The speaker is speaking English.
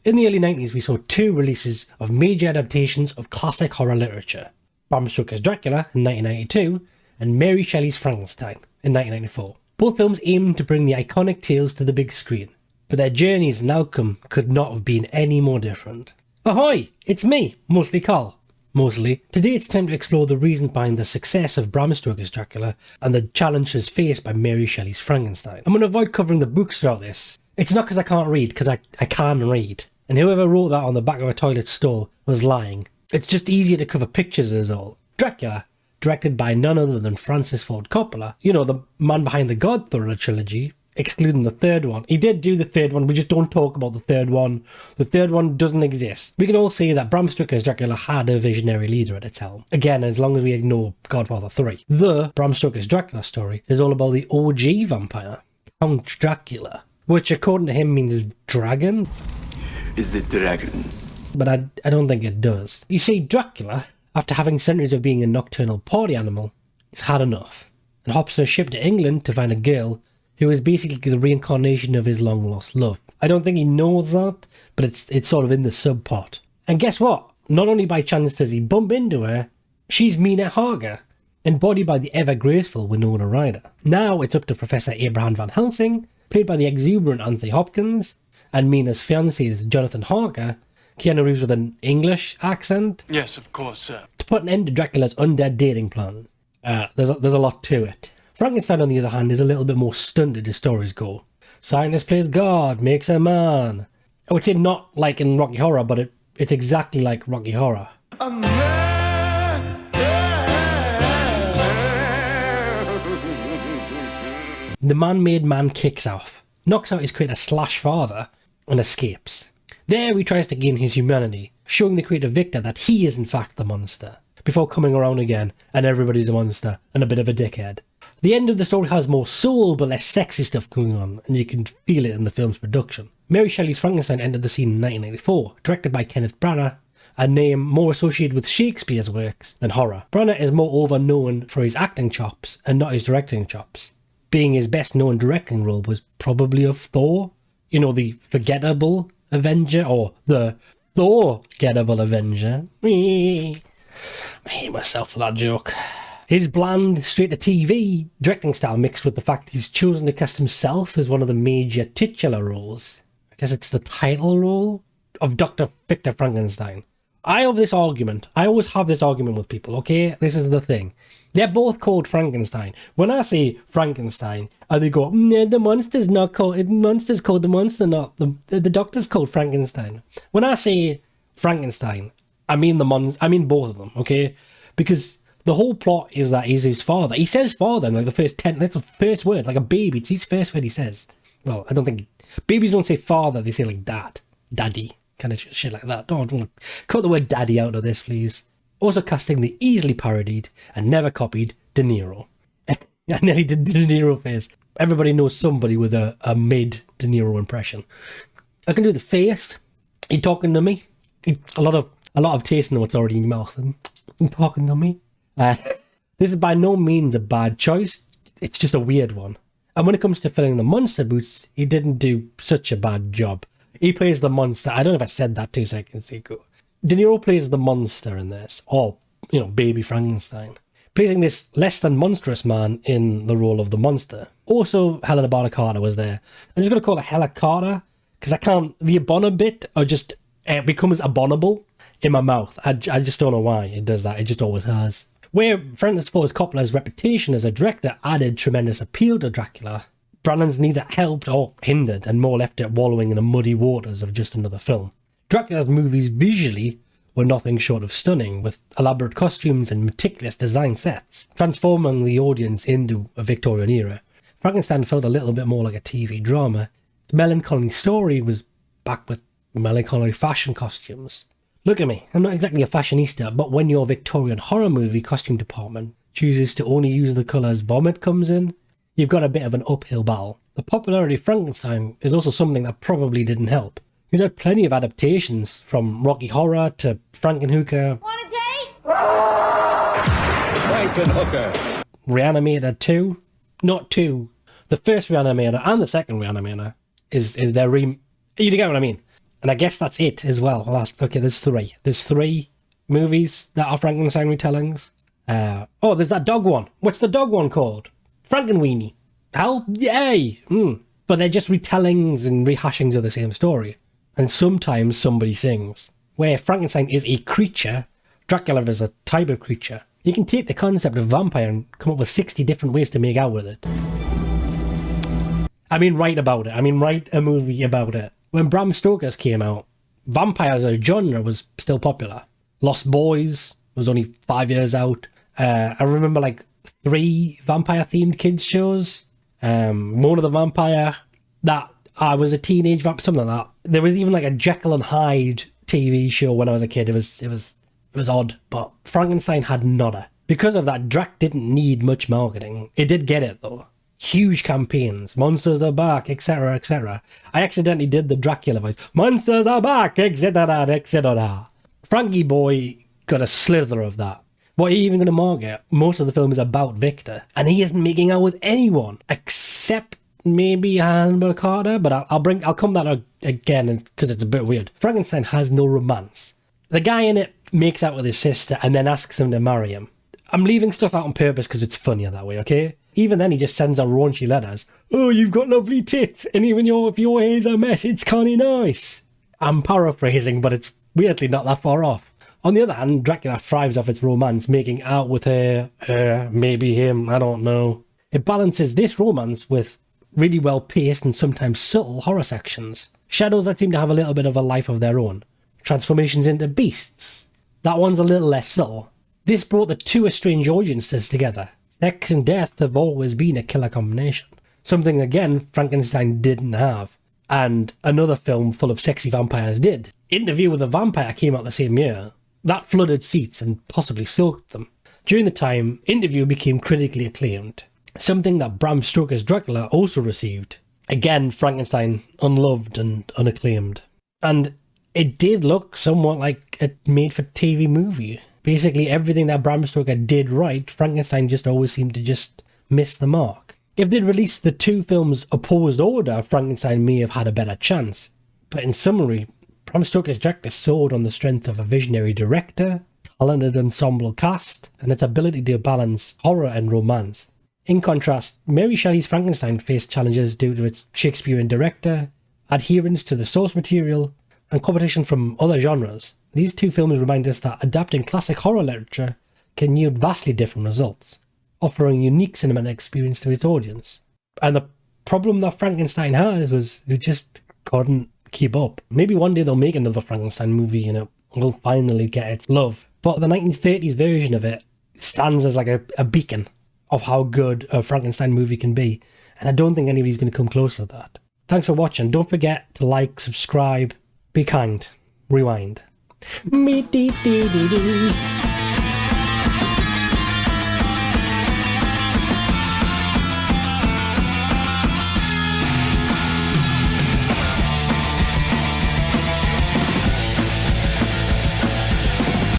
In the early 90s, we saw two releases of major adaptations of classic horror literature. Bram Stoker's Dracula in 1992 and Mary Shelley's Frankenstein in 1994. Both films aimed to bring the iconic tales to the big screen, but their journeys and outcome could not have been any more different. Ahoy! It's me, mostly Carl. Mostly. Today it's time to explore the reasons behind the success of Bram Stoker's Dracula and the challenges faced by Mary Shelley's Frankenstein. I'm going to avoid covering the books throughout this. It's not because I can't read, because I can read. And whoever wrote that on the back of a toilet stall was lying. It's just easier to cover pictures is all. Dracula, directed by none other than Francis Ford Coppola, you know, the man behind the Godfather trilogy, excluding the third one. He did do the third one, we just don't talk about the third one. The third one doesn't exist. We can all say that Bram Stoker's Dracula had a visionary leader at its helm. Again, as long as we ignore Godfather 3. The Bram Stoker's Dracula story is all about the OG vampire, Count Dracula, which according to him means dragon. Is the dragon. But I don't think it does. You see, Dracula, after having centuries of being a nocturnal party animal, has had enough, and hops on a ship to England to find a girl who is basically the reincarnation of his long-lost love. I don't think he knows that, but it's sort of in the sub-plot. And guess what? Not only by chance does he bump into her, she's Mina Harker, embodied by the ever-graceful Winona Ryder. Now it's up to Professor Abraham Van Helsing, played by the exuberant Anthony Hopkins, and Mina's fiancé is Jonathan Harker, Keanu Reeves with an English accent. Yes, of course, sir. To put an end to Dracula's undead dating plans. There's a lot to it. Frankenstein, on the other hand, is a little bit more stunted as stories go. Scientist plays God, makes a man. I would say not like in Rocky Horror, but it's exactly like Rocky Horror. The man-made man kicks off, knocks out his creator slash father, and escapes. There he tries to gain his humanity, showing the creator Victor that he is in fact the monster, before coming around again and everybody's a monster and a bit of a dickhead. The end of the story has more soul but less sexy stuff going on, and you can feel it in the film's production. Mary Shelley's Frankenstein entered the scene in 1994, directed by Kenneth Branagh, a name more associated with Shakespeare's works than horror. Branagh is moreover known for his acting chops and not his directing chops, being his best known directing role was probably of Thor, you know, the forgettable Avenger, or the Thor-gettable Avenger. I hate myself for that joke. His bland, straight-to-TV directing style mixed with the fact he's chosen to cast himself as one of the major titular roles. I guess it's the title role of Dr. Victor Frankenstein. I always have this argument with people, okay? This is the thing. They're both called Frankenstein. When I say Frankenstein, they go, no, the monster's not called, the monster's called the monster, not the doctor's called Frankenstein. When I say Frankenstein, I mean both of them, okay? Because the whole plot is that he's his father. He says father in like the first 10, that's the first word, like a baby. It's his first word he says. Well, I don't think, babies don't say father, they say like dad, daddy, kind of shit like that. Don't cut the word daddy out of this, please. Also casting the easily parodied and never copied De Niro. I nearly did the De Niro face. Everybody knows somebody with a mid De Niro impression. I can do the face. You talking to me? A lot of taste in what's already in your mouth. You talking to me? This is by no means a bad choice. It's just a weird one. And when it comes to filling the monster boots, he didn't do such a bad job. He plays the monster. I don't know if I said that 2 seconds ago. De Niro plays the monster in this, or, you know, baby Frankenstein, placing this less than monstrous man in the role of the monster. Also, Helena Bonham Carter was there. I'm just going to call her Hella Carter, because I can't, the Abona bit, or just, it becomes abominable in my mouth. I just don't know why it does that, it just always has. Where Francis Ford Coppola's reputation as a director added tremendous appeal to Dracula, Brannon's neither helped or hindered, and more left it wallowing in the muddy waters of just another film. Dracula's movies visually were nothing short of stunning, with elaborate costumes and meticulous design sets, transforming the audience into a Victorian era. Frankenstein felt a little bit more like a TV drama. Its melancholy story was backed with melancholy fashion costumes. Look at me, I'm not exactly a fashionista, but when your Victorian horror movie costume department chooses to only use the colours vomit comes in, you've got a bit of an uphill battle. The popularity of Frankenstein is also something that probably didn't help. He's had plenty of adaptations, from Rocky Horror to Frankenhooker. Want a date? Frankenhooker. Reanimator 2. Not 2. The first Reanimator and the second Reanimator is their you get what I mean. And I guess that's it as well. Okay, there's three. There's three movies that are Frankenstein retellings. There's that dog one. What's the dog one called? Frankenweenie. Hell, yay! But they're just retellings and rehashings of the same story. And sometimes somebody sings. Where Frankenstein is a creature, Dracula is a type of creature. You can take the concept of vampire and come up with 60 different ways to make out with it. I mean, write about it. I mean, write a movie about it. When Bram Stoker's came out, vampire as a genre was still popular. Lost Boys was only 5 years out. I remember like 3 vampire-themed kids shows. Mona the Vampire, that I was a teenage vampire, something like that. There was even like a Jekyll and Hyde TV show when I was a kid. It was odd, but Frankenstein had nada. Because of that, Drac didn't need much marketing. It did get it though. Huge campaigns, monsters are back, etc., etc. I accidentally did the Dracula voice. Monsters are back, etc., etc. Frankie Boy got a slither of that. What are you even going to market? Most of the film is about Victor, and he isn't making out with anyone except maybe Hannibal Carter. But I'll come that again because it's a bit weird. Frankenstein has no romance. The guy in it makes out with his sister and then asks him to marry him. I'm leaving stuff out on purpose because it's funnier that way, okay? Even then, he just sends out raunchy letters. Oh, you've got lovely tits, and even if your hair's a mess, it's kinda nice. I'm paraphrasing, but it's weirdly not that far off. On the other hand, Dracula thrives off its romance, making out with her, maybe him, I don't know. It balances this romance with really well-paced and sometimes subtle horror sections. Shadows that seem to have a little bit of a life of their own. Transformations into beasts. That one's a little less subtle. This brought the two estranged audiences together. Sex and death have always been a killer combination. Something, again, Frankenstein didn't have. And another film full of sexy vampires did. Interview with a Vampire came out the same year. That flooded seats and possibly soaked them. During the time, Interview became critically acclaimed. Something that Bram Stoker's Dracula also received. Again, Frankenstein unloved and unacclaimed. And it did look somewhat like a made-for-TV movie. Basically, everything that Bram Stoker did right, Frankenstein just always seemed to just miss the mark. If they'd released the two films opposed order, Frankenstein may have had a better chance. But in summary, Bram Stoker's Dracula soared on the strength of a visionary director, talented ensemble cast, and its ability to balance horror and romance. In contrast, Mary Shelley's Frankenstein faced challenges due to its Shakespearean director, adherence to the source material, and competition from other genres. These two films remind us that adapting classic horror literature can yield vastly different results, offering a unique cinematic experience to its audience. And the problem that Frankenstein has was it just couldn't keep up. Maybe one day they'll make another Frankenstein movie and it will finally get its love. But the 1930s version of it stands as like a beacon of how good a Frankenstein movie can be. And I don't think anybody's going to come close to that. Thanks for watching. Don't forget to like, subscribe, be kind, rewind. Me dee dee dee dee.